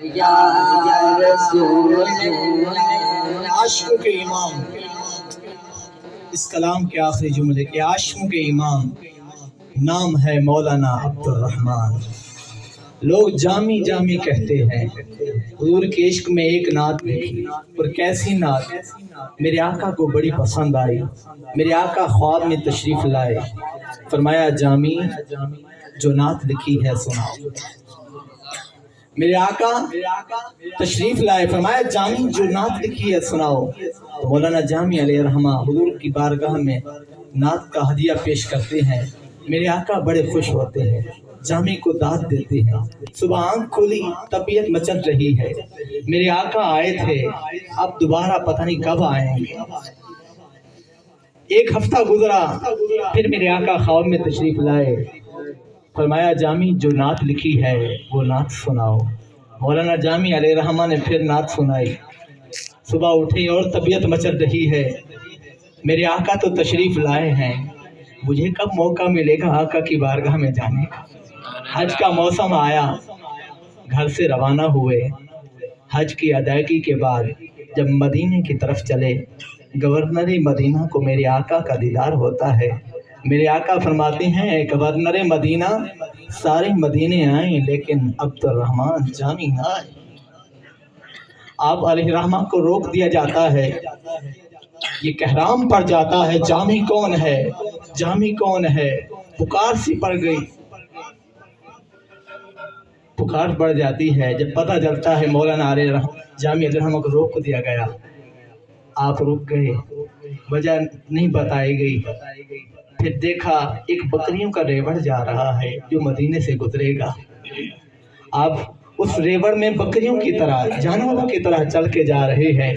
یا رسول اللہ۔ عاشقوں کے امام، اس کلام کے آخری جملے کے عاشقوں کے امام نام ہے مولانا عبد الرحمن۔ لوگ جامی جامی کہتے ہیں، حضور کے عشق میں ایک نعت لکھی، اور کیسی نعت! میرے آقا کو بڑی پسند آئی۔ میرے آقا خواب میں تشریف لائے، فرمایا جامی جو نعت لکھی ہے سناؤ۔ میرے آقا تشریف لائے، فرمایا جامی جو نعت لکھی ہے سناؤ۔ مولانا جامی علیہ الرحمہ حضور کی بارگاہ میں نعت کا ہدیہ پیش کرتے ہیں۔ میرے آقا بڑے خوش ہوتے ہیں، جامی کو داد دیتے ہیں۔ صبح آنکھ کھولی، طبیعت مچل رہی ہے۔ میرے آقا آئے تھے، اب دوبارہ پتہ نہیں کب آئیں گے۔ ایک ہفتہ گزرا، پھر میرے آقا خواب میں تشریف لائے، فرمایا جامی جو نعت لکھی ہے وہ نعت سناؤ۔ مولانا جامی علیہ الرحمہ نے پھر نعت سنائی۔ صبح اٹھے اور طبیعت مچل رہی ہے۔ میرے آقا تو تشریف لائے ہیں، مجھے کب موقع ملے گا آقا کی بارگاہ میں جانے کا؟ حج کا موسم آیا، گھر سے روانہ ہوئے۔ حج کی ادائیگی کے بعد جب مدینے کی طرف چلے، گورنر مدینہ کو میرے آقا کا دیدار ہوتا ہے۔ میرے آقا فرماتے ہیں گورنر مدینہ سارے مدینے آئیں لیکن عبد الرحمن جامی نہ آئے۔ آپ علیہ الرحمہ کو روک دیا جاتا ہے، یہ کہرام پڑ جاتا ہے جامی کون ہے، جامی کون ہے؟ پکار سی پڑ گئی، پکار پڑ جاتی ہے۔ جب پتہ چلتا ہے مولانا جامی علیہ الرحمہ کو روک دیا گیا، آپ رک گئے، وجہ نہیں بتائی گئی۔ پھر دیکھا ایک بکریوں کا ریوڑ جا رہا ہے جو مدینے سے گزرے گا۔ آپ اس ریوڑ میں بکریوں کی طرح، جانوروں کی طرح چل کے جا رہے ہیں۔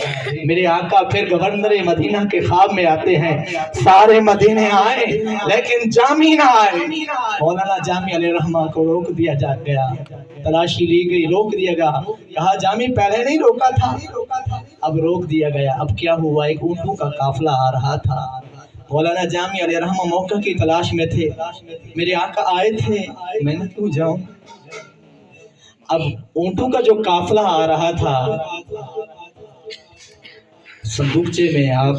میرے آقا پھر گورنر مدینہ کے خواب میں آتے ہیں، سارے مدینے آئے لیکن جامی نہ آئے۔ مولانا جامی علیہ الرحمہ کو روک دیا جا گیا، تلاشی لی گئی، روک دیا گیا۔ کہا جامی پہلے نہیں روکا تھا، اب روک دیا گیا۔ اب کیا ہوا؟ ایک اونٹوں کا قافلہ آ رہا تھا۔ مولانا جامی علیہ الرحمہ موقع کی تلاش میں تھے، میرے آقا آئے تھے، میں نہ کیوں جاؤں؟ اب اونٹوں کا جو قافلہ آ رہا تھا، صندوقچے میں آپ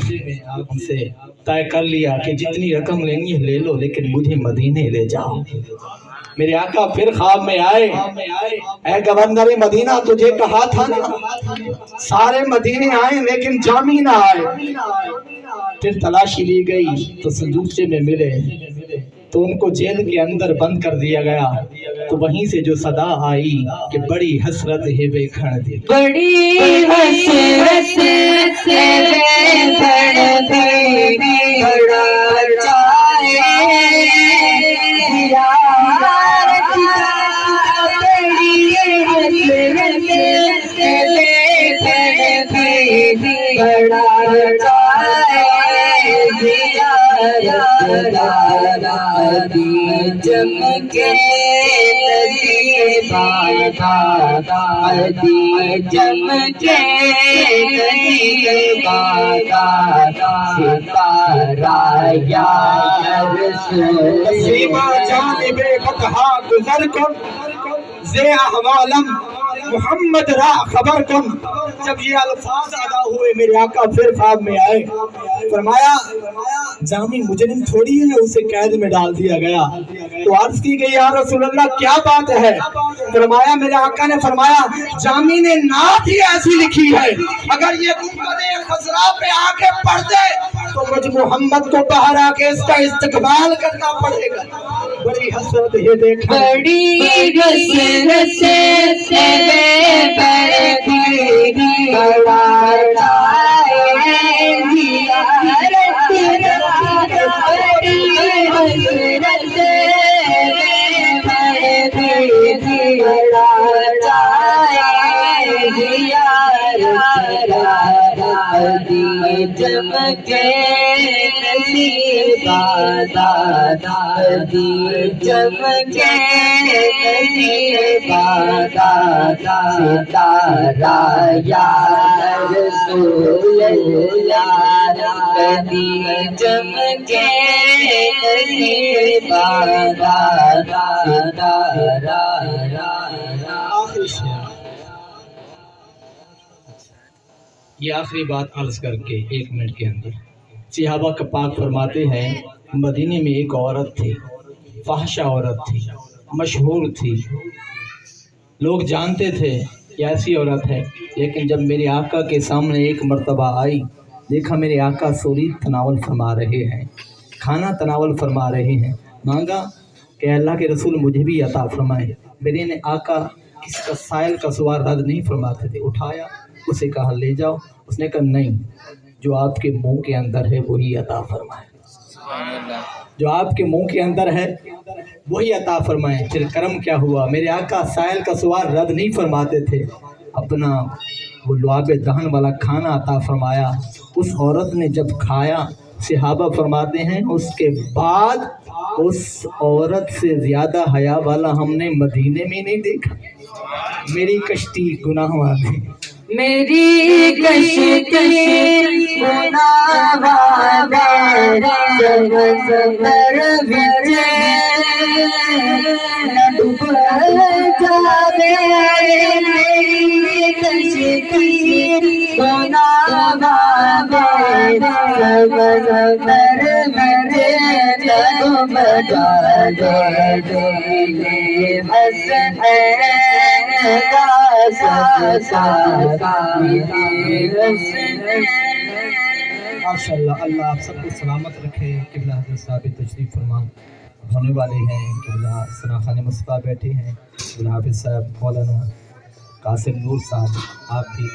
ان سے طے کر لیا کہ جتنی رقم لینی ہے لے لو لیکن مجھے مدینے لے جاؤ۔ میرے آقا پھر خواب میں آئے، اے گورنر مدینہ تجھے کہا تھا نا سارے مدینے آئے لیکن جامی نہ آئے۔ پھر تلاشی لی گئی تو صندوقچے میں ملے، تو ان کو جیل کے اندر بند کر دیا گیا۔ تو وہیں سے جو صدا آئی کہ بڑی حسرت ہے بے کھڑ دی، بڑی حسرت سے بڑھ گئی، بڑا چاہے زیارت کا، بڑی حسرت سے بڑھ گئی، بڑا چاہے زیارت کا، دی چمکے دی چمکے ستارہ یا رسول سیما جانب بطحا گزر کن، زی احوالم محمد را خبر کن۔ جب یہ الفاظ ادا ہوئے میرے آقا پھر خواب میں آئے، فرمایا جامی مجرم تھوڑی ہے، اسے قید میں ڈال دیا گیا۔ تو عرض کی گئی یا رسول اللہ کیا بات ہے؟ فرمایا میرے آقا نے فرمایا جامی نے نعت ہی ایسی لکھی ہے، اگر یہ گنبد خضرا پہ آ کے پڑھ دے تو مجھ محمد کو باہر آ کے اس کا استقبال کرنا پڑے گا۔ بڑی حسرت یہ دیکھا، بڑی حسرت سے بڑھ گئی، بڑا چاہے زیارت کا، بڑی حسرت سے بڑھ گئی، بڑا چاہے زیارت کا، دی چمکے نصیبات، دی چمکے نصیبات، ستارہ یا رسول اللہ، دی چمکے نصیبات، ستارہ۔ آخری شعر یہ آخری بات عرض کر کے 1 منٹ کے اندر صحابہ کا پاک فرماتے ہیں مدینے میں ایک عورت تھی، فحشہ عورت تھی، مشہور تھی، لوگ جانتے تھے کہ ایسی عورت ہے، لیکن جب میرے آقا کے سامنے ایک مرتبہ آئی، دیکھا میرے آقا سوری تناول فرما رہے ہیں، کھانا تناول فرما رہے ہیں، مانگا کہ اللہ کے رسول مجھے بھی عطا فرمائے۔ میرے نے آقا کسی کا سائل کا سوال رد نہیں فرماتے تھے، اٹھایا اسے کہا لے جاؤ، اس نے کہا نہیں، جو آپ کے منہ کے اندر ہے وہی عطا فرمائے، جو آپ کے منہ کے اندر ہے وہی عطا فرمائے۔ پھر کرم کیا ہوا، میرے آقا سائل کا سوال رد نہیں فرماتے تھے، اپنا وہ لعاب دہن والا کھانا عطا فرمایا۔ اس عورت نے جب کھایا، صحابہ فرماتے ہیں اس کے بعد اس عورت سے زیادہ حیا والا ہم نے مدینے میں نہیں دیکھا۔ میری کشتی گناہ والی، میری کشتی گناہ والی سمندر وچ ڈوب جاوے، میری کشتی گناہ والی سمندر وچ ڈوب جاوے، حسن ماشاء اللہ۔ اللہ آپ سب کو سلامت رکھے۔ قبلہ حضرت صاحب تشریف فرما ہونے والے ہیں، قبلہ ثنا خان مصطفیٰ بیٹھے ہیں، قبلہ حافظ صاحب مولانا قاسم نور صاحب آپ بھی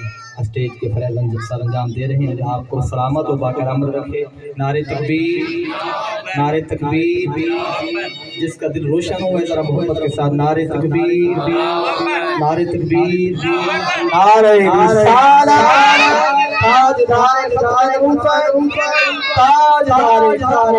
اسٹیج کے فریض سر انجام دے رہے ہیں۔ آپ کو سلامت و باکرامت رکھے۔ نعرہ تکبیر، نعرہ تکبیر، جس کا دل روشن ہو ہے ذرا محبت کے ساتھ نعرہ تکبیر، نعرہ تکبیر، نعرہ رسالت، تاجدار تاجدار